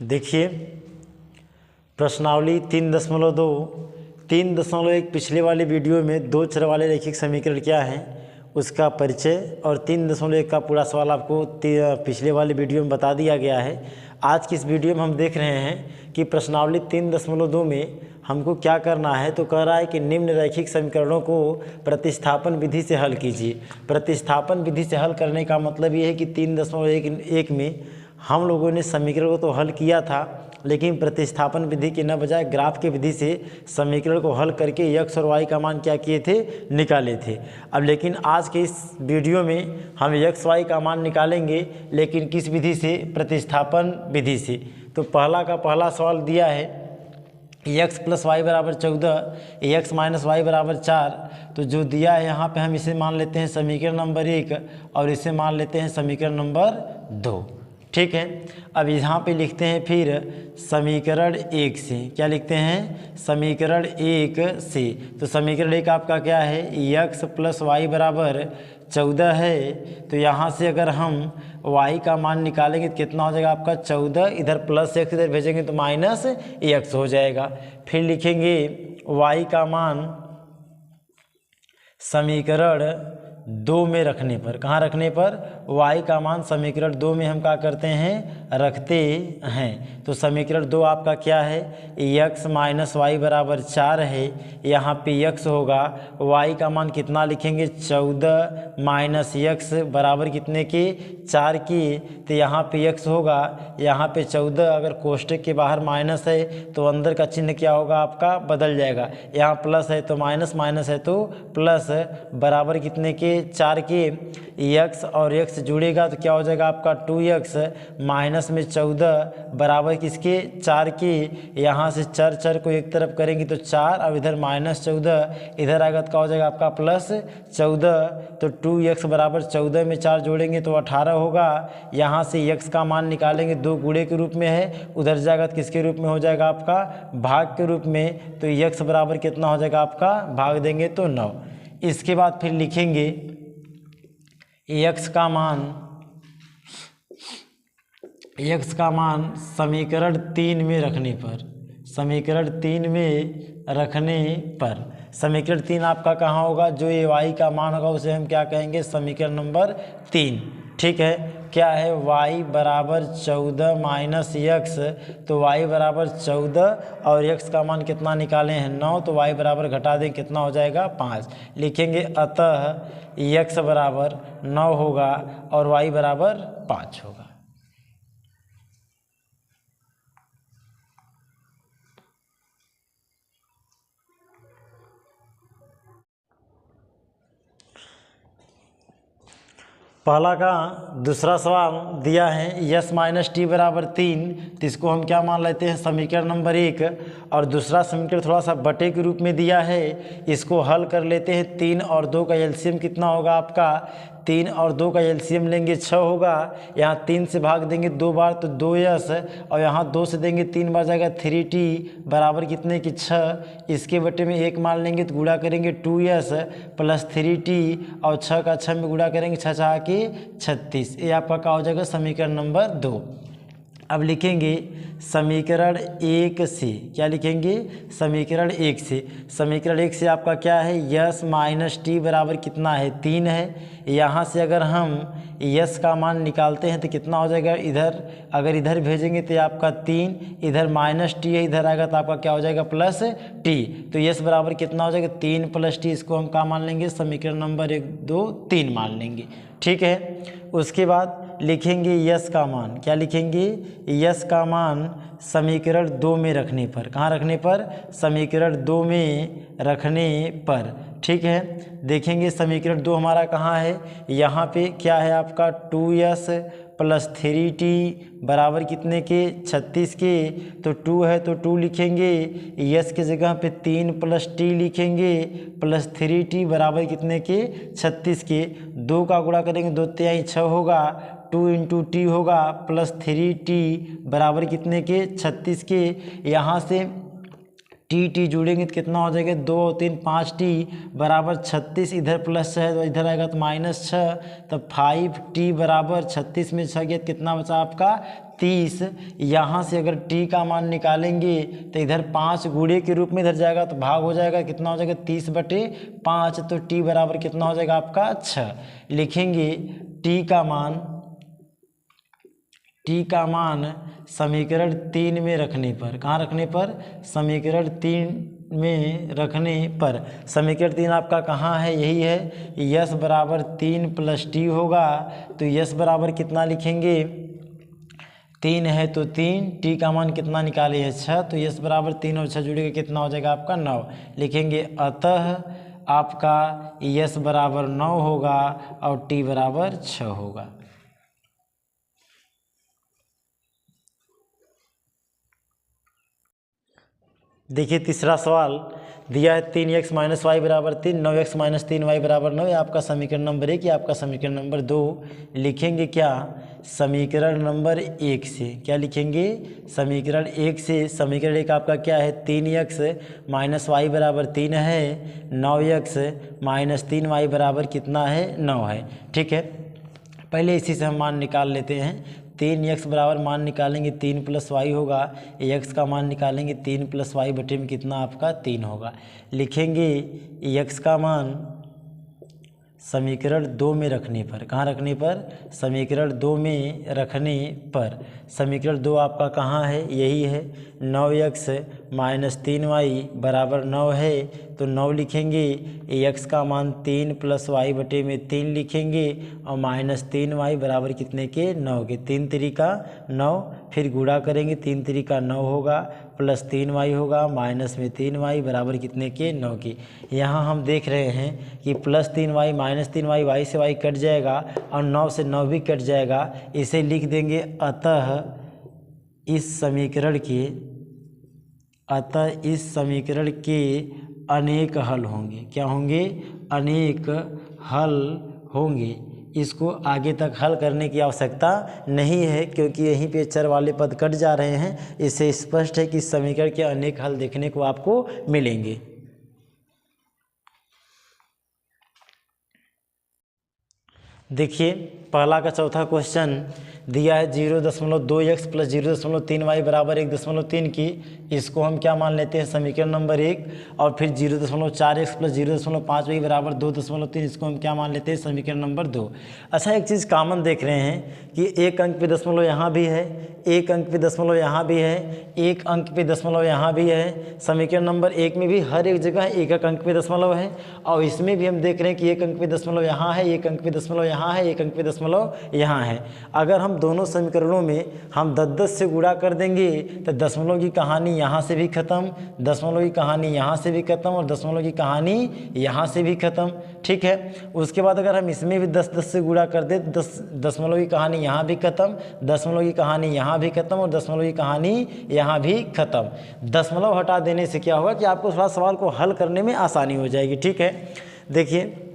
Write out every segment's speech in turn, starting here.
देखिए प्रश्नावली 3.1 पिछले वाले वीडियो में दो चर वाले रैखिक समीकरण क्या हैं उसका परिचय और 3.1 का पूरा सवाल आपको पिछले वाले वीडियो में बता दिया गया है। आज की इस वीडियो में हम देख रहे हैं कि प्रश्नावली 3.2 में हमको क्या करना है। तो कह रहा है कि निम्न रैखिक समीकरणों को प्रतिस्थापन विधि से हल कीजिए। प्रतिस्थापन विधि से हल करने का मतलब ये है कि 3.1 में हम लोगों ने समीकरण को तो हल किया था, लेकिन प्रतिस्थापन विधि के न बजाय ग्राफ के विधि से समीकरण को हल करके x और y का मान क्या किए थे, निकाले थे। अब लेकिन आज के इस वीडियो में हम x y का मान निकालेंगे, लेकिन किस विधि से? प्रतिस्थापन विधि से। तो पहला का पहला सवाल दिया है x + y = 14, x - y = 4। तो जो दिया है यहाँ पे हम इसे मान लेते हैं समीकरण नंबर 1 और इसे मान लेते हैं समीकरण नंबर 2। ठीक है। अब यहाँ पे लिखते हैं फिर समीकरण 1 से। क्या लिखते हैं? समीकरण 1 से। तो समीकरण 1 आपका क्या है? x + y = 14 है। तो यहाँ से अगर हम y का मान निकालेंगे तो कितना हो जाएगा आपका? 14, इधर +x इधर भेजेंगे तो -x हो जाएगा। फिर लिखेंगे y का मान समीकरण 2 में रखने पर। कहाँ रखने पर? y का मान समीकरण 2 में हम क्या करते हैं? रखते हैं। तो समीकरण 2 आपका क्या है? x - y = 4 है। यहाँ पे x होगा, y का मान कितना लिखेंगे? 14 - x बराबर कितने के? 4 के। तो यहाँ पे x होगा, यहाँ पे 14, अगर कोष्टक के बाहर माइनस है तो अंदर का चिन्ह क्या होगा आपका? बदल जाएगा। यहाँ प्लस है तो माइनस, माइनस है तो प्लस, बराबर कितने के? 4 के। x और x जुड़ेगा तो क्या हो जाएगा आपका? 2x माइनस में 14 बराबर किसके? 4 के। यहाँ से चर को एक तरफ करेंगे तो 4, अब इधर -14 इधर आएगा तो क्या हो जाएगा आपका? +14। तो 2x = 14 में 4 जोड़ेंगे तो 18 होगा। यहाँ से x का मान निकालेंगे, 2 गुणे के रूप में है, उधर जाएगा तो किसके रूप में हो जाएगा आपका? भाग के रूप में। तो x बराबर कितना हो जाएगा आपका? भाग देंगे तो 9। इसके बाद फिर लिखेंगे x का मान समीकरण 3 में रखने पर। समीकरण 3 में रखने पर समीकरण 3 आपका कहाँ होगा? जो ये y का मान होगा उसे हम क्या कहेंगे? समीकरण नंबर 3। ठीक है। क्या है? y बराबर 14 - x। तो y बराबर 14 और x का मान कितना निकाले हैं? 9। तो y बराबर घटा दें, कितना हो जाएगा? 5 लिखेंगे। अतः x बराबर 9 होगा और y बराबर 5 होगा। पहला का दूसरा सवाल दिया है s - t = 3। तो इसको हम क्या मान लेते हैं? समीकरण नंबर 1। और दूसरा समीकरण थोड़ा सा बटे के रूप में दिया है, इसको हल कर लेते हैं। 3 और 2 का एलसीएम कितना होगा आपका? 3 और 2 का एलसीएम लेंगे 6 होगा। यहाँ 3 से भाग देंगे 2 बार तो 2s, और यहाँ 2 से देंगे 3 बार जाएगा 3t बराबर कितने की? 6। इसके बटे में 1 मान लेंगे तो गुणा करेंगे 2s + 3t और 6 का 6 में गुणा करेंगे 6 6 के 36। ये आपका क्या हो जाएगा? समीकरण नंबर 2। अब लिखेंगे समीकरण 1 से। क्या लिखेंगे? समीकरण 1 से। समीकरण 1 से आपका क्या है? s - t बराबर कितना है? 3 है। यहाँ से अगर हम s का मान निकालते हैं तो कितना हो जाएगा? इधर अगर इधर भेजेंगे तो आपका 3, इधर -t है, इधर आएगा तो आपका क्या हो जाएगा? +t। तो s बराबर कितना हो जाएगा? 3 + t। इसको हम क्या मान लेंगे? समीकरण नंबर 1 2 3 मान लेंगे। ठीक है। उसके बाद लिखेंगे यस का मान। क्या लिखेंगे? यस का मान समीकरण 2 में रखने पर। कहाँ रखने पर? समीकरण 2 में रखने पर। ठीक है। देखेंगे समीकरण 2 हमारा कहाँ है? यहाँ पे क्या है आपका? 2s + 3t बराबर कितने के? 36 के। तो 2 है तो 2 लिखेंगे, यस की जगह पे 3 + t लिखेंगे + 3t बराबर कितने के? 36 के। 2 का गुणा करेंगे 2 × 6 होगा, 2 × t होगा + 3t बराबर कितने के? 36 के। यहाँ से टी जोड़ेंगे तो कितना हो जाएगा? 2 और 3 5t बराबर 36। इधर प्लस है तो इधर आएगा तो -6। तो 5t बराबर 36 में 6 गया तो कितना बचा आपका? 30, यहाँ से अगर t का मान निकालेंगे तो इधर 5 गुणे के रूप में इधर जाएगा तो भाग हो जाएगा, कितना हो जाएगा 30/5, तो t बराबर कितना हो जाएगा आपका 6। लिखेंगे t का मान समीकरण 3 में रखने पर, कहाँ रखने पर, समीकरण 3 में रखने पर, समीकरण 3 आपका कहाँ है, यही है, यस बराबर 3 + t होगा। तो यस बराबर कितना लिखेंगे, 3 है तो 3, t का मान कितना निकाले है 6, तो यस बराबर 3 और 6 जुड़ेगा कितना हो जाएगा आपका 9। लिखेंगे अतः आपका यस बराबर 9 होगा और t बराबर 6 होगा। देखिए तीसरा सवाल दिया है 3x - y बराबर 3, 9x - 3y बराबर 9, ये आपका समीकरण नंबर 1, ये आपका समीकरण नंबर 2। लिखेंगे क्या, समीकरण नंबर 1 से, क्या लिखेंगे, समीकरण 1 से। समीकरण 1 आपका क्या है, 3x - y बराबर 3 है, 9x - 3y बराबर कितना है, 9 है। ठीक है, पहले इसी से हम मान निकाल लेते हैं। 3x बराबर मान निकालेंगे 3 + y होगा, x का मान निकालेंगे 3 + y बटे में कितना आपका 3 होगा। लिखेंगे x का मान समीकरण 2 में रखने पर, कहाँ रखने पर, समीकरण 2 में रखने पर, समीकरण 2 आपका कहाँ है, यही है, 9x - 3y बराबर 9 है, तो 9 लिखेंगे, x का मान 3 + y बटे में 3 लिखेंगे और -3y बराबर कितने के, 9 के, 3 3 9, फिर गुणा करेंगे 3 3 9 होगा, +3y होगा, माइनस में 3y बराबर कितने के, 9 के। यहाँ हम देख रहे हैं कि +3y -3y, y से y कट जाएगा और 9 से 9 भी कट जाएगा, इसे लिख देंगे अतः इस समीकरण के अनेक हल होंगे। क्या होंगे, अनेक हल होंगे। इसको आगे तक हल करने की आवश्यकता नहीं है क्योंकि यहीं पे चर वाले पद कट जा रहे हैं। इससे स्पष्ट है कि इस समीकरण के अनेक हल देखने को आपको मिलेंगे। देखिए पहला का चौथा क्वेश्चन दिया है 0.2x + 0.3y बराबर 1.3 की, इसको हम क्या मान लेते हैं, समीकरण नंबर 1। और फिर 0.4x + 0.5y बराबर 2.3, इसको हम क्या मान लेते हैं, समीकरण नंबर 2। अच्छा, एक चीज़ कॉमन देख रहे हैं कि एक अंक पे दशमलव यहाँ भी है, एक अंक पे दशमलव यहाँ भी है, एक अंक पे दशमलव यहाँ भी है। समीकरण नंबर 1 में भी हर एक जगह एक एक अंक पे दशमलव है और इसमें भी हम देख रहे हैं कि एक अंक पे दशमलव यहाँ है, एक अंक पे दशमलव यहाँ है, एक अंक पे दशमलव यहाँ है। अगर हम दोनों समीकरणों में हम 10-10 से गुणा कर देंगे तो दशमलव की कहानी यहाँ से भी खत्म, दशमलव की कहानी यहाँ से भी खत्म और दशमलव की कहानी यहाँ से भी खत्म। ठीक है, उसके बाद अगर हम इसमें भी 10-10 से गुणा कर दे तो दशमलव की कहानी यहाँ भी खत्म, दशमलव की कहानी यहाँ भी खत्म और दशमलव की कहानी यहाँ भी खत्म। दशमलव हटा देने से क्या होगा कि आपको थोड़ा सवाल को हल करने में आसानी हो जाएगी। ठीक है, देखिए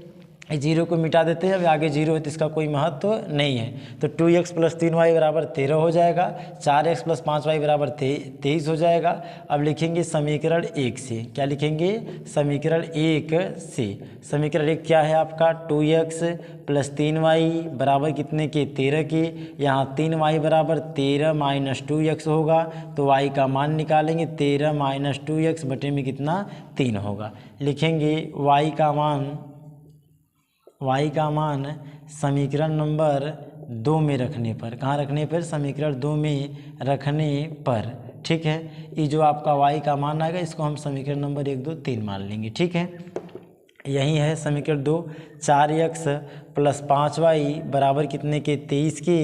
जीरो को मिटा देते हैं, अब आगे जीरो है तो इसका कोई महत्व नहीं है। तो 2x + 3y बराबर 13 हो जाएगा, 4x + 5y बराबर 23 हो जाएगा। अब लिखेंगे समीकरण 1 से, क्या लिखेंगे, समीकरण 1 से। समीकरण 1 क्या है आपका, 2x + 3y बराबर कितने के, 13 के। यहाँ 3y बराबर 13 - 2x होगा, तो y का मान निकालेंगे, 13 - 2x बटे में कितना, 3 होगा। लिखेंगे y का मान समीकरण नंबर 2 में रखने पर, कहाँ रखने पर, समीकरण 2 में रखने पर। ठीक है, ये जो आपका y का मान आएगा इसको हम समीकरण नंबर 1 2 3 मान लेंगे। ठीक है, यही है समीकरण 2। 4x + 5y बराबर कितने के, 23 के।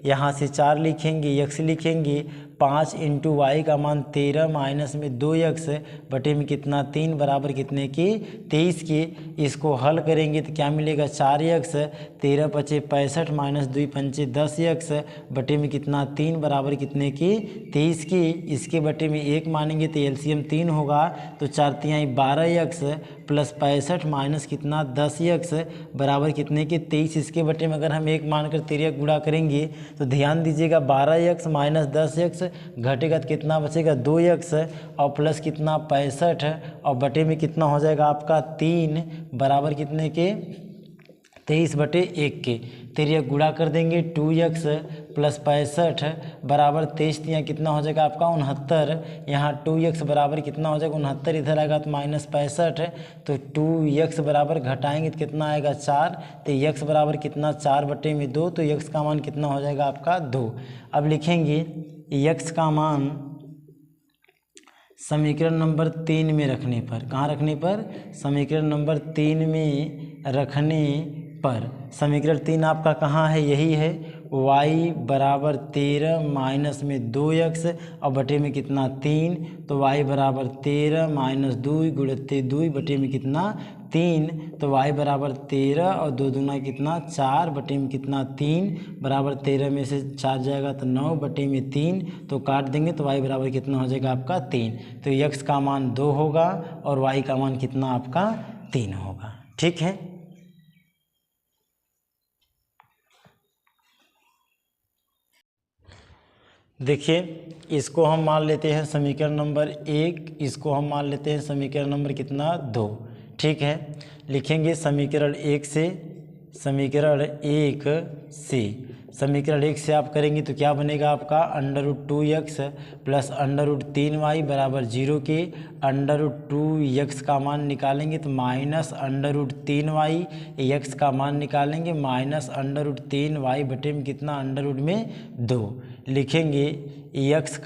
यहाँ से 4 लिखेंगे, x लिखेंगे, 5 × y का मान 13 माइनस में 2x बटे में कितना, 3 बराबर कितने की, 23 के। इसको हल करेंगे तो क्या मिलेगा, 4x, 13 × 5 = 65 माइनस 2 × 5 = 10x बटे में कितना, 3 बराबर कितने की, 23 की। इसके बटे में 1 मानेंगे तो एलसीएम 3 होगा, तो 4 × 3 = 12x + 65 माइनस कितना, 10x बराबर कितने के, 23। इसके बटे में अगर हम 1 मानकर 13 गुणा करेंगे तो ध्यान दीजिएगा 12x माइनस 10x घटेगा तो कितना बचेगा, 2x और प्लस कितना, 65 और बटे में कितना हो जाएगा आपका, 3 बराबर कितने के, 23/1 के तेरिया गुणा कर देंगे 2x प्लस 65 बराबर 23 यहाँ कितना हो जाएगा आपका 69। यहाँ 2x बराबर कितना हो जाएगा 69, इधर आएगा तो -65, तो 2x बराबर घटाएंगे तो कितना आएगा 4, तो x बराबर कितना 4/2, तो x का मान कितना हो जाएगा आपका 2। अब लिखेंगे x का मान समीकरण नंबर 3 में रखने पर, कहाँ रखने पर, समीकरण नंबर 3 में रखने पर, समीकरण 3 आपका कहाँ है, यही है, y बराबर 13 माइनस में 2x और बटे में कितना 3, तो y बराबर 13 माइनस 2 गुणित 2 बटे में कितना 3, तो y बराबर 13 और 2 दूना कितना 4 बटे में कितना 3 बराबर 13 में से 4 जाएगा तो 9 बटे में 3, तो काट देंगे तो y बराबर कितना हो जाएगा आपका 3, तो x का मान 2 होगा और y का मान कितना आपका 3 होगा। ठीक है, देखिए इसको हम मान लेते हैं समीकरण नंबर 1, इसको हम मान लेते हैं समीकरण नंबर कितना 2। ठीक है, लिखेंगे समीकरण 1 से, समीकरण 1 से आप करेंगे तो क्या बनेगा आपका √2x प्लस √3y बराबर 0 के √2x का मान निकालेंगे तो माइनस √3y, x का मान निकालेंगे माइनस √3y बटे में कितना √2 लिखेंगे। x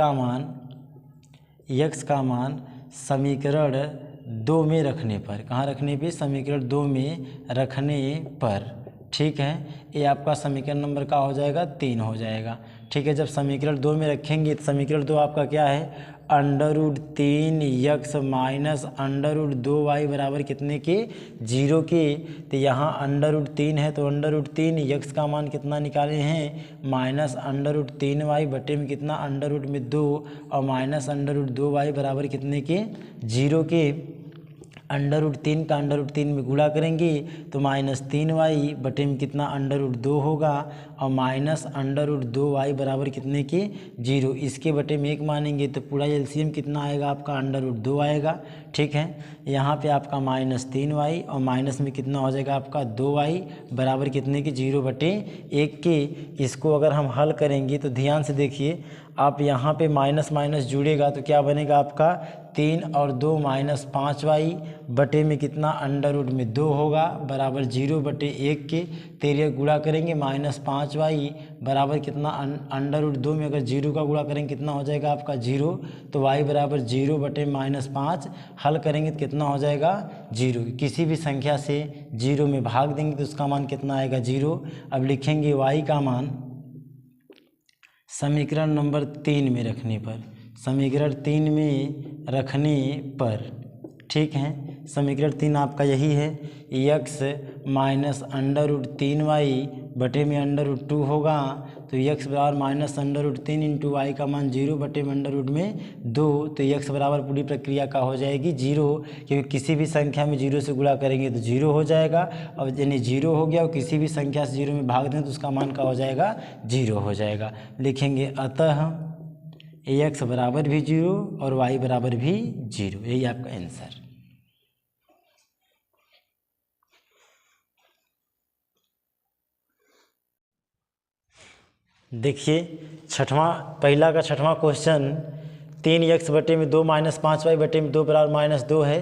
का मान समीकरण 2 में रखने पर, कहाँ रखने पे, समीकरण 2 में रखने पर। ठीक है, ये आपका समीकरण नंबर का हो जाएगा 3 हो जाएगा। ठीक है, जब समीकरण 2 में रखेंगे तो समीकरण 2 आपका क्या है √3x माइनस √2y बराबर कितने के 0 के, तो यहाँ √3 है तो √3x का मान कितना निकाले हैं माइनस √3y बटे में कितना √2 और माइनस √2y बराबर कितने के 0 के, √3 का √3 में गुणा करेंगे तो -3y बटे में कितना √2 होगा और माइनस √2y बराबर कितने के 0, इसके बटे में 1 मानेंगे तो पूरा एलसीएम कितना आएगा आपका √2 आएगा। ठीक है, यहाँ पे आपका -3y और माइनस में कितना हो जाएगा आपका 2y बराबर कितने के 0/1 के। इसको अगर हम हल करेंगे तो ध्यान से देखिए, आप यहाँ पे माइनस माइनस जुड़ेगा तो क्या बनेगा आपका 3 और 2 -5y बटे में कितना √2 होगा बराबर 0/1 के, तेरे गुणा करेंगे -5y बराबर कितना √2 में अगर 0 का गुणा करेंगे कितना हो जाएगा आपका 0, तो y बराबर 0 बटे -5 हल करेंगे तो कितना हो जाएगा 0। किसी भी संख्या से 0 में भाग देंगे तो उसका मान कितना आएगा 0। अब लिखेंगे y का मान समीकरण नंबर 3 में रखने पर, समीकरण 3 में रखने पर। ठीक है, समीकरण 3 आपका यही है, x माइनस √3y बटे में √2 होगा, तो x बराबर माइनस √3 इंटू वाई का मान 0 बटे में √2, तो x बराबर पूरी प्रक्रिया का हो जाएगी 0, क्योंकि किसी भी संख्या में 0 से गुणा करेंगे तो 0 हो जाएगा, और यानी 0 हो गया और किसी भी संख्या से 0 में भाग दें तो उसका मान का हो जाएगा 0 हो जाएगा। लिखेंगे अतः x बराबर भी 0 और y बराबर भी 0, यही आपका आंसर। देखिए पहला का छठवां क्वेश्चन 3x बटे में 2 माइनस 5y बटे में 2 बराबर -2 है।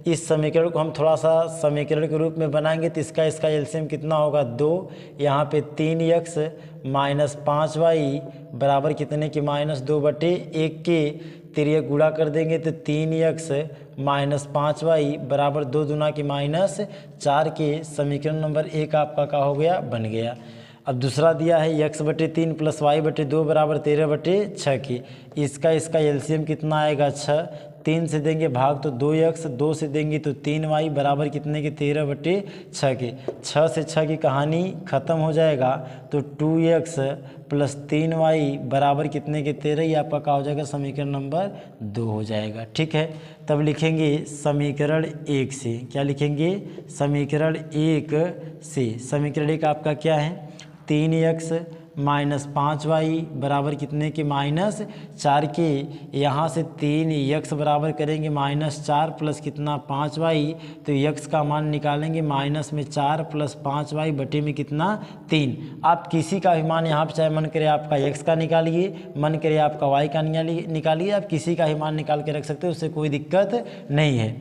इस समीकरण को हम थोड़ा सा समीकरण के रूप में बनाएंगे तो इसका एलसीएम कितना होगा 2, यहाँ पे 3x माइनस 5y बराबर कितने की -2/1 के, तेरिया गुणा कर देंगे तो 3x माइनस 5y बराबर 2 दूना की -4 के। समीकरण नंबर 1 आपका का हो गया, बन गया। अब दूसरा दिया है x/3 प्लस y/2 बराबर 13/6 की, इसका एलसीएम कितना आएगा 6, 3 से देंगे भाग तो 2x, 2 से देंगे तो 3y बराबर कितने के 13/6 के। 6 से 6 की कहानी ख़त्म हो जाएगा तो 2x प्लस 3y बराबर कितने के 13, ही आपका क्या हो जाएगा समीकरण नंबर 2 हो जाएगा। ठीक है, तब लिखेंगे समीकरण 1 से, क्या लिखेंगे समीकरण 1 से, समीकरण 1 आपका क्या है 3x -5y बराबर कितने के -4 के। यहाँ से 3x बराबर करेंगे -4 प्लस कितना 5y, तो x का मान निकालेंगे माइनस में 4 प्लस 5y बटे में कितना 3। आप किसी का भी मान यहाँ पर चाहे मन करे आपका x का निकालिए, मन करे आपका y का निकालिए, आप किसी का ही मान निकाल के रख सकते हो, उससे कोई दिक्कत नहीं है।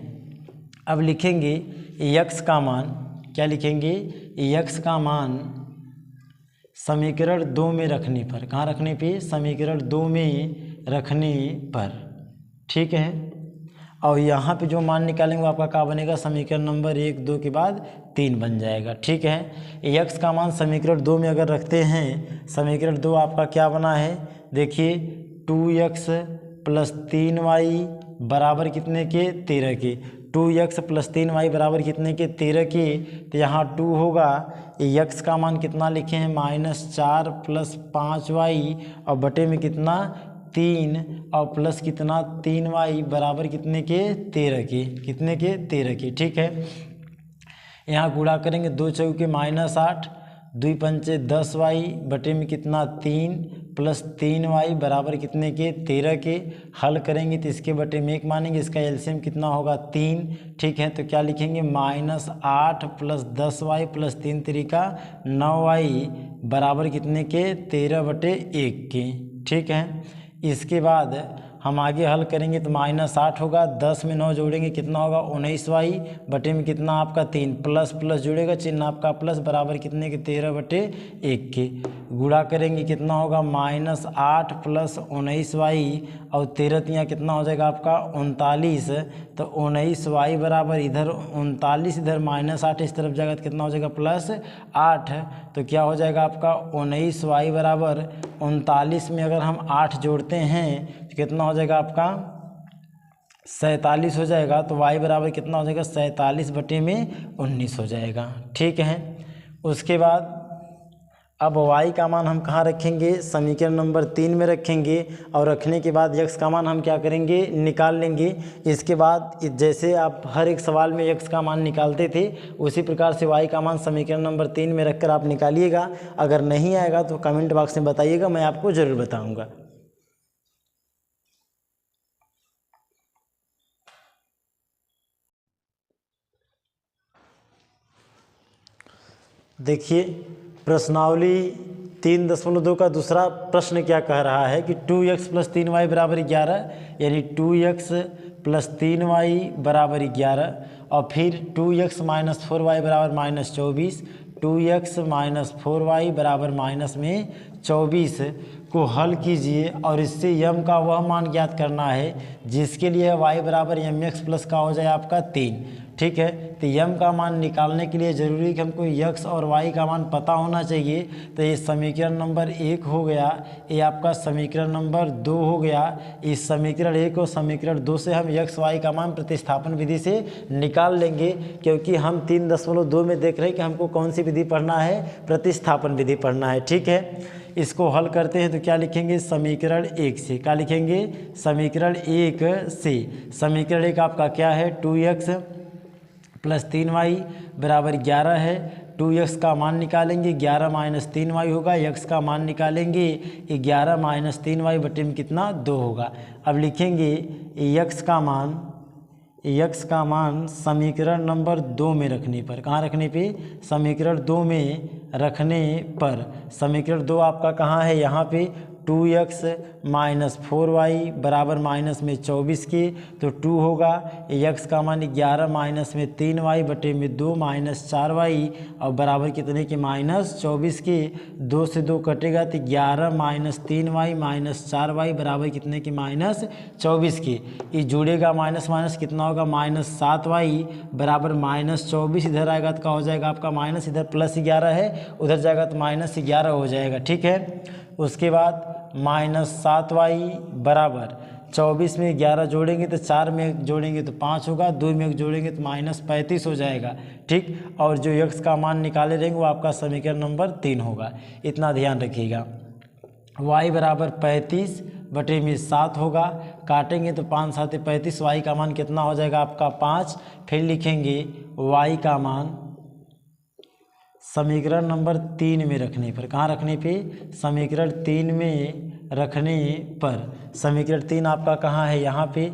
अब लिखेंगे x का मान, क्या लिखेंगे, x का मान समीकरण 2 में रखने पर, कहाँ रखने पे, समीकरण 2 में रखने पर, ठीक है। और यहाँ पे जो मान निकालेंगे वो आपका क्या बनेगा, समीकरण नंबर 1 2 के बाद 3 बन जाएगा, ठीक है। x का मान समीकरण 2 में अगर रखते हैं, समीकरण 2 आपका क्या बना है, देखिए 2x प्लस 3y बराबर कितने के 13 के, 2x प्लस 3y बराबर कितने के 13 के। तो यहाँ 2 होगा, x का मान कितना लिखे हैं -4 प्लस 5y और बटे में कितना 3 और प्लस कितना 3y बराबर कितने के 13 के, कितने के 13 के, ठीक है। यहाँ गुणा करेंगे 2 चौके -8, 2 पंचे 10y बटे में कितना 3 प्लस 3y बराबर कितने के 13 के। हल करेंगे तो इसके बटे में 1 मानेंगे, इसका एलसीएम कितना होगा 3, ठीक है। तो क्या लिखेंगे -8 प्लस 10y प्लस 3 3 9y बराबर कितने के 13/1 के, ठीक है। इसके बाद हम आगे हल करेंगे तो -8 होगा, 10 में 9 जोड़ेंगे कितना होगा 19y बटे में कितना आपका 3, प्लस प्लस जुड़ेगा चिन्ह आपका प्लस बराबर कितने के 13/1 के। गुणा करेंगे कितना होगा -8 प्लस 19y और 13 यहाँ कितना हो जाएगा आपका 39, तो 19y बराबर इधर 39, इधर -8 इस तरफ जाएगा तो कितना हो जाएगा +8, तो क्या हो जाएगा आपका 19y बराबर 39 में अगर हम 8 जोड़ते हैं तो कितना हो जाएगा आपका 47 हो जाएगा। तो y बराबर कितना हो जाएगा 47 बटे में 19 हो जाएगा, ठीक है। उसके बाद अब y का मान हम कहाँ रखेंगे, समीकरण नंबर 3 में रखेंगे और रखने के बाद x का मान हम क्या करेंगे, निकाल लेंगे। इसके बाद जैसे आप हर एक सवाल में x का मान निकालते थे उसी प्रकार से y का मान समीकरण नंबर 3 में रखकर आप निकालिएगा। अगर नहीं आएगा तो कमेंट बॉक्स में बताइएगा, मैं आपको ज़रूर बताऊँगा। देखिए प्रश्नावली 3.2 का दूसरा प्रश्न क्या कह रहा है कि 2x प्लस 3y बराबर 11, यानी 2x प्लस 3y बराबर 11 और फिर 2x माइनस 4y बराबर -24, 2x माइनस 4y बराबर -24 को हल कीजिए और इससे यम का वह मान ज्ञात करना है जिसके लिए y बराबर mx प्लस का हो जाए आपका 3, ठीक है। तो यम का मान निकालने के लिए ज़रूरी कि हमको x और y का मान पता होना चाहिए। तो ये समीकरण नंबर 1 हो गया, ये आपका समीकरण नंबर 2 हो गया। इस समीकरण 1 और समीकरण 2 से हम x y का मान प्रतिस्थापन विधि से निकाल लेंगे, क्योंकि हम 3.2 में देख रहे हैं कि हमको कौन सी विधि पढ़ना है, प्रतिस्थापन विधि पढ़ना है, ठीक है। इसको हल करते हैं तो क्या लिखेंगे, समीकरण 1 से, क्या लिखेंगे, समीकरण 1 से। समीकरण 1 आपका क्या है, 2x प्लस 3y बराबर 11 है। 2x का मान निकालेंगे, 11 माइनस 3y होगा, x का मान निकालेंगे 11 माइनस 3y बटे में कितना 2 होगा। अब लिखेंगे x का मान समीकरण नंबर 2 में रखने पर, कहाँ रखने पे, समीकरण 2 में रखने पर। समीकरण 2 आपका कहाँ है, यहाँ पे 2x माइनस 4y बराबर माइनस में 24 के, तो 2 होगा। x का मान 11 माइनस में 3y बटे में 2 माइनस 4y और बराबर कितने के -24 के। 2 से 2 कटेगा तो 11 माइनस 3y माइनस 4y बराबर कितने के -24 के। ये जुड़ेगा माइनस माइनस कितना होगा -7y बराबर -24, इधर आएगा तो क्या हो जाएगा आपका माइनस, इधर +11 है, उधर जाएगा तो -11 हो जाएगा, ठीक है। उसके बाद -7y बराबर 24 में 11 जोड़ेंगे तो 4 में जोड़ेंगे तो 5 होगा, 2 में जोड़ेंगे तो -35 हो जाएगा, ठीक। और जो x का मान निकाले रहेंगे वो आपका समीकरण नंबर 3 होगा, इतना ध्यान रखिएगा। y बराबर 35 बटे में 7 होगा, काटेंगे तो 5 7 35, y का मान कितना हो जाएगा आपका 5। फिर लिखेंगे y का मान समीकरण नंबर 3 में रखने पर, कहाँ रखने पे, समीकरण 3 में रखने पर, समीकरण 3 आपका कहाँ है, यहाँ पे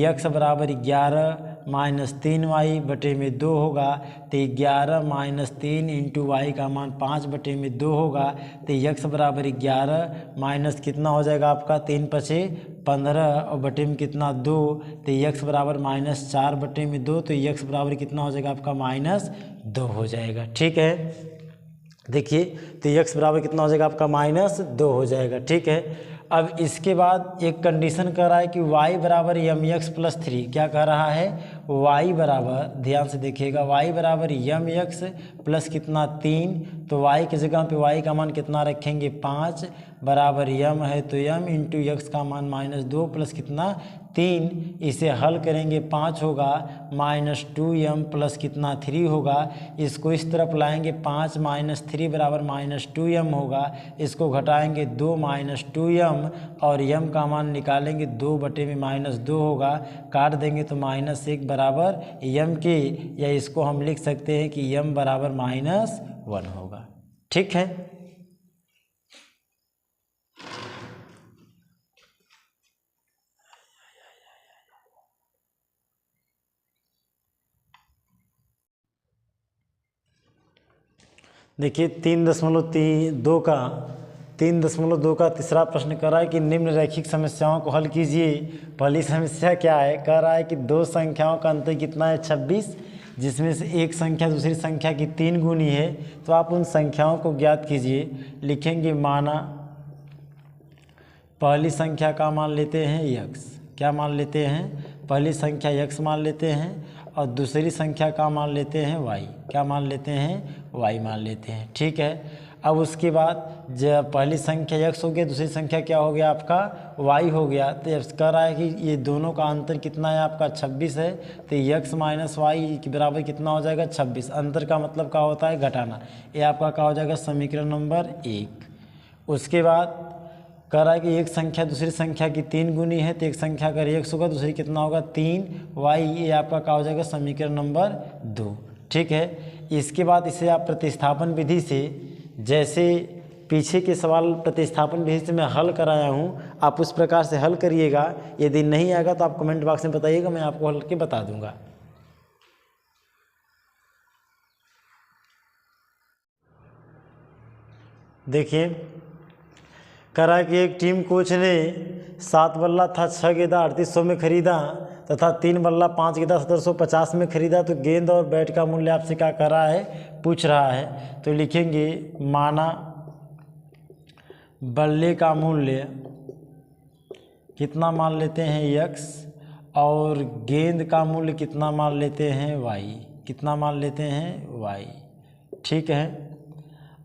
x बराबर 11 माइनस 3y बटे में 2 होगा, तो 11 माइनस 3 इंटू वाई का मान 5 बटे में 2 होगा, तो x बराबर 11 माइनस कितना हो जाएगा आपका 3 पचे 15 और बटे में कितना 2, तो x बराबर माइनस 4 बटे में 2, तो x बराबर कितना हो जाएगा आपका माइनस 2 हो जाएगा। ठीक है, देखिए तो x बराबर कितना हो जाएगा आपका माइनस 2 हो जाएगा। ठीक है, अब इसके बाद एक कंडीशन कर रहा है कि y बराबर mx प्लस 3, क्या कह रहा है, y बराबर, ध्यान से देखिएगा, y बराबर mx प्लस कितना 3, तो y की जगह पे y का मान कितना रखेंगे 5 बराबर m है, तो m इंटू एक्स का मान -2 प्लस कितना 3, इसे हल करेंगे 5 होगा, -2m प्लस कितना 3 होगा, इसको इस तरफ लाएंगे 5 माइनस 3 बराबर -2m होगा, इसको घटाएंगे 2 -2m और m का मान निकालेंगे 2 बटे में -2 होगा, काट देंगे तो -1 बराबर m के, या इसको हम लिख सकते हैं कि m बराबर -1 होगा। ठीक है, देखिए 3.2 का तीसरा प्रश्न कर रहा है कि निम्न रैखिक समस्याओं को हल कीजिए। पहली समस्या क्या है, कह रहा है कि दो संख्याओं का अंतर कितना है 26, जिसमें से एक संख्या दूसरी संख्या की 3 गुनी है, तो आप उन संख्याओं को ज्ञात कीजिए। लिखेंगे माना पहली संख्या का मान लेते हैं x, क्या मान लेते हैं, पहली संख्या x मान लेते हैं और दूसरी संख्या का मान लेते हैं y, क्या मान लेते हैं, y मान लेते हैं। ठीक है, अब उसके बाद जब पहली संख्या x हो गया, दूसरी संख्या क्या हो गया आपका y हो गया, तो अब कह रहा है कि ये दोनों का अंतर कितना है आपका 26 है, तो x माइनस वाई के बराबर कितना हो जाएगा 26। अंतर का मतलब क्या होता है, घटाना। ये आपका क्या हो जाएगा समीकरण नंबर 1। उसके बाद कह रहा है कि एक संख्या दूसरी संख्या की 3 गुनी है, तो एक संख्या अगर x होगा दूसरी कितना होगा 3y, ये आपका क्या हो जाएगा समीकरण नंबर 2। ठीक है, इसके बाद इसे आप प्रतिस्थापन विधि से, जैसे पीछे के सवाल प्रतिस्थापन विधि से मैं हल कराया हूँ, आप उस प्रकार से हल करिएगा। यदि नहीं आएगा तो आप कमेंट बॉक्स में बताइएगा, मैं आपको हल के बता दूंगा। देखिए कह रहा है कि एक टीम कोच ने 7 बल्ला था 6 गेंदा 3800 में खरीदा तथा 3 बल्ला 5 गेंदा 1750 में खरीदा, तो गेंद और बैट का मूल्य आपसे क्या कर रहा है, पूछ रहा है। तो लिखेंगे माना बल्ले का मूल्य कितना मान लेते हैं x और गेंद का मूल्य कितना मान लेते हैं y, कितना मान लेते हैं y। ठीक है,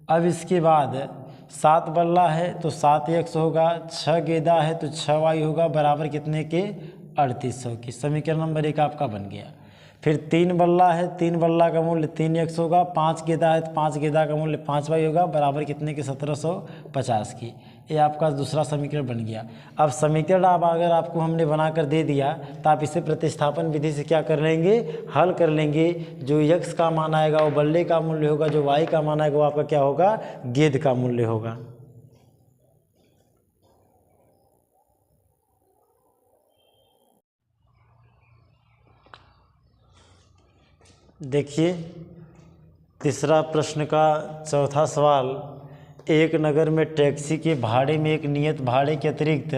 अब इसके बाद 7 बल्ला है तो 7x होगा, 6 गेंदा है तो 6y होगा, बराबर कितने के 3800 की। समीकरण नंबर 1 आपका बन गया। फिर 3 बल्ला है, 3 बल्ला का मूल्य 3x होगा, 5 गेंदा है तो 5 गेंदा का मूल्य 5y होगा, बराबर कितने के 1750 की। ये आपका दूसरा समीकरण बन गया। अब समीकरण अगर आपको हमने बनाकर दे दिया तो आप इसे प्रतिस्थापन विधि से क्या कर लेंगे, हल कर लेंगे। जो x का मान आएगा वो बल्ले का मूल्य होगा, जो y का मान आएगा वो आपका क्या होगा, गेंद का मूल्य होगा। देखिए तीसरा प्रश्न का चौथा सवाल, एक नगर में टैक्सी के भाड़े में एक नियत भाड़े के अतिरिक्त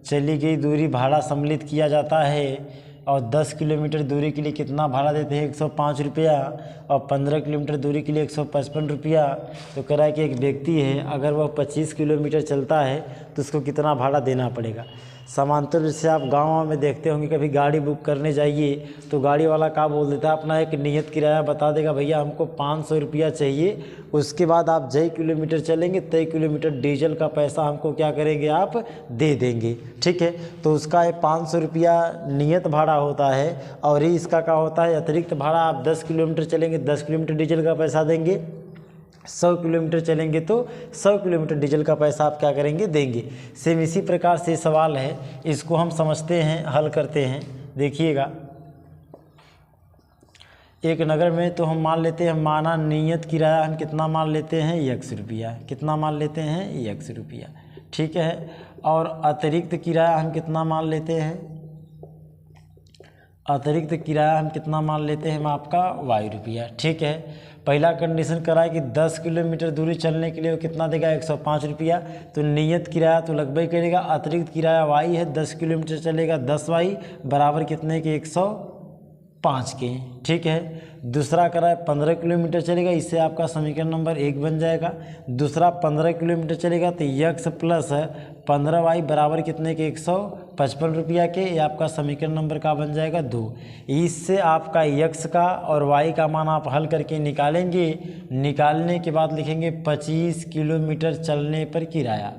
चली गई दूरी भाड़ा सम्मिलित किया जाता है और 10 किलोमीटर दूरी के लिए कितना भाड़ा देते हैं 105 रुपया और 15 किलोमीटर दूरी के लिए 155 रुपया। तो कह रहा है कि एक व्यक्ति है, अगर वह 25 किलोमीटर चलता है तो उसको कितना भाड़ा देना पड़ेगा। समांतर रूप से आप गाँव में देखते होंगे, कभी गाड़ी बुक करने जाइए तो गाड़ी वाला क्या बोल देता है, अपना एक नियत किराया बता देगा, भैया हमको 500 रुपया चाहिए। उसके बाद आप जय किलोमीटर चलेंगे तय किलोमीटर डीजल का पैसा हमको क्या करेंगे, आप दे देंगे। ठीक है, तो उसका 500 रुपया नियत भाड़ा होता है और ही इसका क्या होता है अतिरिक्त भाड़ा। आप 10 किलोमीटर चलेंगे 10 किलोमीटर डीजल का पैसा देंगे, 100 किलोमीटर चलेंगे तो 100 किलोमीटर डीजल का पैसा आप क्या करेंगे, देंगे। सेम इसी प्रकार से सवाल है, इसको हम समझते हैं, हल करते हैं। देखिएगा एक नगर में तो हम मान लेते हैं, माना नियत किराया हम कितना मान लेते हैं, x रुपया। कितना मान लेते हैं, x रुपया, ठीक है। और अतिरिक्त किराया हम कितना मान लेते हैं, अतिरिक्त किराया हम कितना मान लेते हैं, हम आपका y रुपया, ठीक है। पहला कंडीशन करा है कि 10 किलोमीटर दूरी चलने के लिए वो कितना देगा, 105 रुपया। तो नियत किराया तो लगभग ही करेगा, अतिरिक्त किराया y है, 10 किलोमीटर चलेगा 10y बराबर कितने के, 105 के, ठीक है। दूसरा करा है 15 किलोमीटर चलेगा, इससे आपका समीकरण नंबर 1 बन जाएगा। दूसरा 15 किलोमीटर चलेगा तो x प्लस 15y बराबर कितने के, 155 रुपया के, ये आपका समीकरण नंबर का बन जाएगा 2। इससे आपका x का और y का मान आप हल करके निकालेंगे। निकालने के बाद लिखेंगे 25 किलोमीटर चलने पर किराया,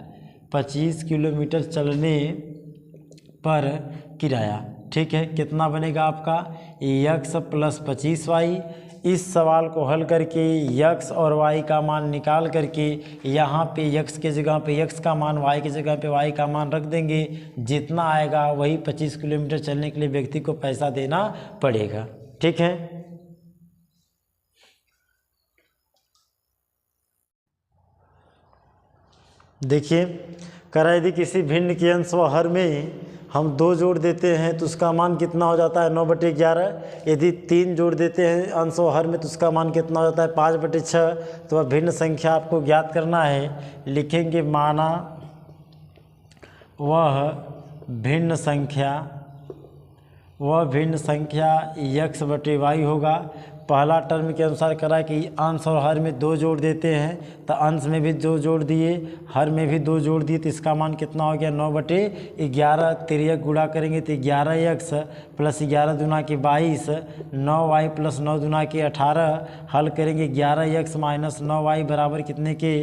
25 किलोमीटर चलने पर किराया, ठीक है। कितना बनेगा आपका, x प्लस 25y। इस सवाल को हल करके x और y का मान निकाल करके यहाँ पे x के जगह पे x का मान, y की जगह पे y का मान रख देंगे। जितना आएगा वही 25 किलोमीटर चलने के लिए व्यक्ति को पैसा देना पड़ेगा, ठीक है। देखिए करा यदि किसी भिन्न के अंश व हर में हम 2 जोड़ देते हैं तो उसका मान कितना हो जाता है, 9/11। यदि 3 जोड़ देते हैं अंश व हर में तो उसका मान कितना हो जाता है, 5/6। तो वह भिन्न संख्या आपको ज्ञात करना है। लिखेंगे माना वह भिन्न संख्या x/y होगा। पहला टर्म के अनुसार करा कि अंश और हर में 2 जोड़ देते हैं तो अंश में भी 2 जोड़ दिए, हर में भी 2 जोड़ दिए, तो इसका मान कितना हो गया, 9/11। 3 गुणा करेंगे तो 11x प्लस 11 दूना के 22, 9y प्लस 9 दूना के 18। हल करेंगे 11x माइनस 9y बराबर कितने के,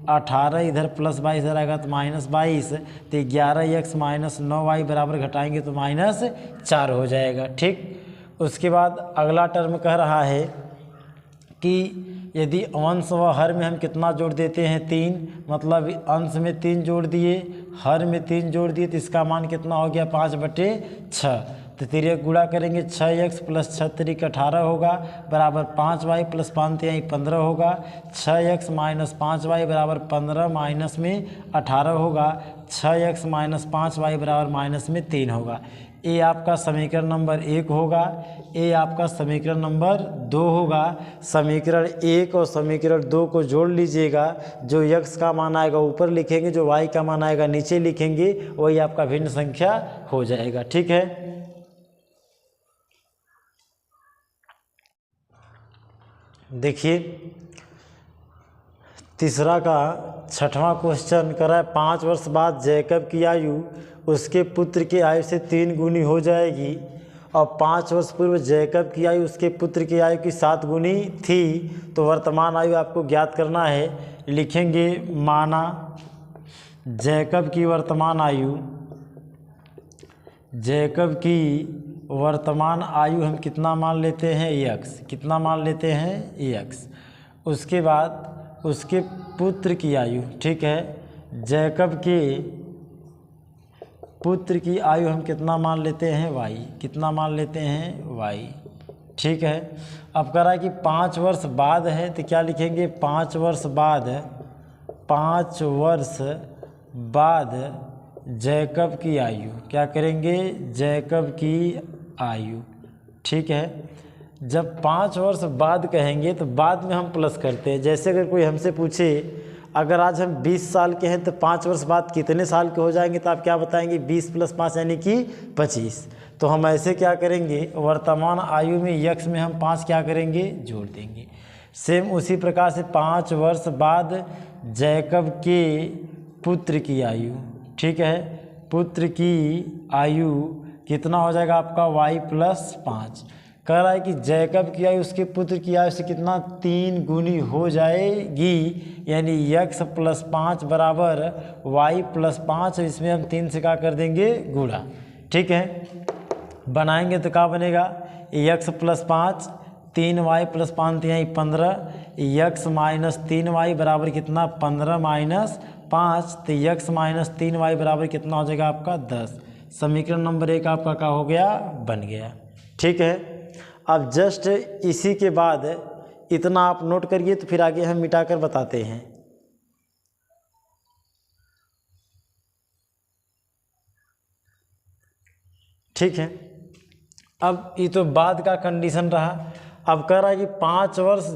18। इधर प्लस 22 इधर आएगा तो -22। तो 11x माइनस 9y बराबर घटाएंगे तो -4 हो जाएगा, ठीक। उसके बाद अगला टर्म कह रहा है कि यदि अंश व हर में हम कितना जोड़ देते हैं, 3। मतलब अंश में 3 जोड़ दिए, हर में 3 जोड़ दिए, तो इसका मान कितना हो गया, 5/6। तो 3 गुणा करेंगे 6x प्लस 6 3 18 होगा बराबर 5y प्लस 5 3 15 होगा। 6x माइनस 5y बराबर 15 माइनस में 18 होगा। 6x माइनस 5y बराबर माइनस में 3 होगा। ये आपका समीकरण नंबर 1 होगा। ये आपका समीकरण नंबर 2 होगा। समीकरण 1 और समीकरण 2 को जोड़ लीजिएगा। जो x का मान आएगा ऊपर लिखेंगे, जो y का मान आएगा नीचे लिखेंगे, वही आपका भिन्न संख्या हो जाएगा, ठीक है। देखिए तीसरा का 6वां क्वेश्चन कर रहा है 5 वर्ष बाद जैकब की आयु उसके पुत्र की आयु से 3 गुनी हो जाएगी और 5 वर्ष पूर्व जैकब की आयु उसके पुत्र की आयु की 7 गुनी थी। तो वर्तमान आयु आपको ज्ञात करना है। लिखेंगे माना जैकब की वर्तमान आयु हम कितना मान लेते हैं, x। कितना मान लेते हैं, x। उसके बाद उसके पुत्र की आयु, ठीक है। जैकब के पुत्र की आयु हम कितना मान लेते हैं, y। कितना मान लेते हैं, y, ठीक है। अब कह रहा है कि 5 वर्ष बाद है तो क्या लिखेंगे, 5 वर्ष बाद जैकब की आयु। क्या करेंगे, जैकब की आयु, ठीक है। जब 5 वर्ष बाद कहेंगे तो बाद में हम प्लस करते हैं। जैसे अगर कोई हमसे पूछे अगर आज हम 20 साल के हैं तो 5 वर्ष बाद कितने साल के हो जाएंगे, तो आप क्या बताएंगे, 20 + 5 यानी कि 25। तो हम ऐसे क्या करेंगे, वर्तमान आयु में x में हम 5 क्या करेंगे, जोड़ देंगे। सेम उसी प्रकार से 5 वर्ष बाद जैकब के पुत्र की आयु, ठीक है। पुत्र की आयु कितना हो जाएगा आपका, y + 5। कह रहा है कि जैकब की आयु उसके पुत्र की आयु से कितना, 3 गुनी हो जाएगी, यानी x + 5 बराबर y + 5। इसमें हम 3 से क्या कर देंगे, गुणा, ठीक है। बनाएंगे तो क्या बनेगा, x + 5 3y + 5 3 15, x - 3y बराबर कितना, 15 - 5। तो x - 3y बराबर कितना हो जाएगा आपका, 10। समीकरण नंबर 1 आपका क्या हो गया, बन गया, ठीक है। अब जस्ट इसी के बाद इतना आप नोट करिए, तो फिर आगे हम मिटाकर बताते हैं। ठीक है, अब ये तो बाद का कंडीशन रहा। अब कह रहा है कि 5 वर्ष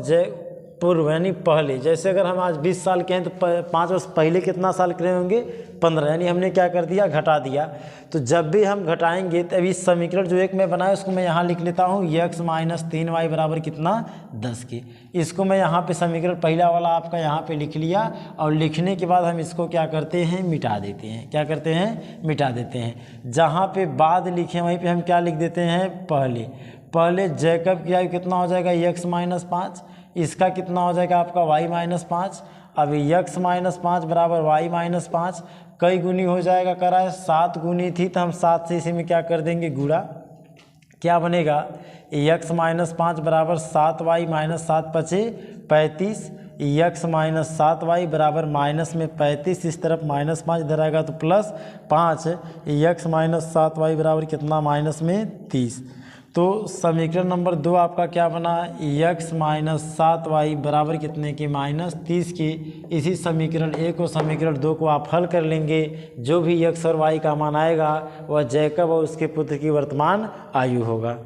पूर्व यानी पहले, जैसे अगर हम आज 20 साल के हैं तो 5 वर्ष पहले कितना साल के होंगे 15, यानी हमने क्या कर दिया घटा दिया। तो जब भी हम घटाएंगे तो अभी समीकरण जो एक मैं बनाया उसको मैं यहाँ लिख लेता हूँ, x - 3y बराबर कितना 10 के। इसको मैं यहाँ पे समीकरण पहला वाला आपका यहाँ पे लिख लिया, और लिखने के बाद हम इसको क्या करते हैं मिटा देते हैं। क्या करते हैं मिटा देते हैं। जहाँ पे बाद लिखे वहीं पर हम क्या लिख देते हैं पहले जैकब की आयु कितना हो जाएगा x - 5, इसका कितना हो जाएगा आपका y - 5। अब x - 5 बराबर y - 5 कई गुनी हो जाएगा, करा है 7 गुनी थी, तो हम 7 से इसी में क्या कर देंगे गुणा। क्या बनेगा x - 5 बराबर 7y - 7 × 5 = 35, x - 7y बराबर माइनस में 35, इस तरफ -5 इधर आएगा तो +5, x - 7y बराबर कितना माइनस में 30। तो समीकरण नंबर 2 आपका क्या बना, x - 7y बराबर कितने के -30 के। इसी समीकरण 1 और समीकरण 2 को आप हल कर लेंगे। जो भी x और y का मान आएगा वह जैकब और उसके पुत्र की वर्तमान आयु होगा।